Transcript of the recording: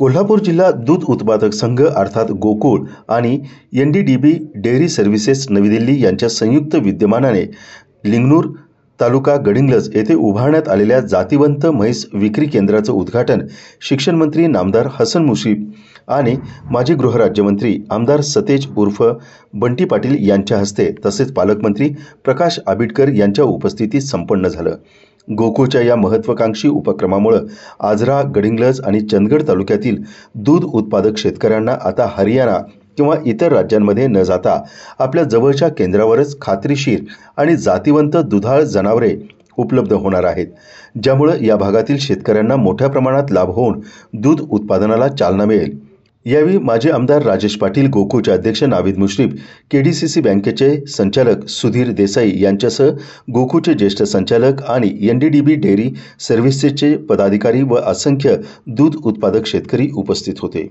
कोल्हापूर जिल्हा दूध उत्पादक संघ अर्थात गोकुळ आणि एनडीडीबी डेअरी सर्व्हिसेस नवी दिल्ली यांच्या संयुक्त विद्यमानाने लिंगणूर तालुका गडिंग्लज येथे उभारण्यात आलेल्या जातिवंत म्हैस विक्री केंद्राचं उद्घाटन शिक्षण मंत्री नामदार हसन मुश्रीफ आणि माजी गृहराज्यमंत्री आमदार सतेज उर्फ बंटी पाटील यांच्या हस्ते तसेच पालकमंत्री प्रकाश आबिटकर यांच्या उपस्थितीत संपन्न झालं। गोकुळच्या या महत्त्वाकांक्षी उपक्रमामुळे आजरा, गडिंग्लज आणि चंदगड तालुक्यातील दूध उत्पादक शेतकऱ्यांना आता हरियाणा किंवा इतर राज्यांमध्ये न जाता आपल्या जवळच्या केंद्रावरच खात्रीशीर आणि जातिवंत दुधाळ जनावरे उपलब्ध होणार आहेत, ज्यामुळे या भागातील शेतकऱ्यांना मोठ्या प्रमाणात लाभ होऊन दूध उत्पादनाला चालना मिळेल। यावेळी माजी आमदार राजेश पाटील, गोकुळचे अध्यक्ष नाविद मुश्रीफ, केडीसीसी बँकेचे संचालक सुधीर देसाई यांच्यासह गोकुळचे ज्येष्ठ संचालक आणि एनडीडीबी डेअरी सर्व्हिसेसचे पदाधिकारी व असंख्य दूध उत्पादक शेतकरी उपस्थित होते।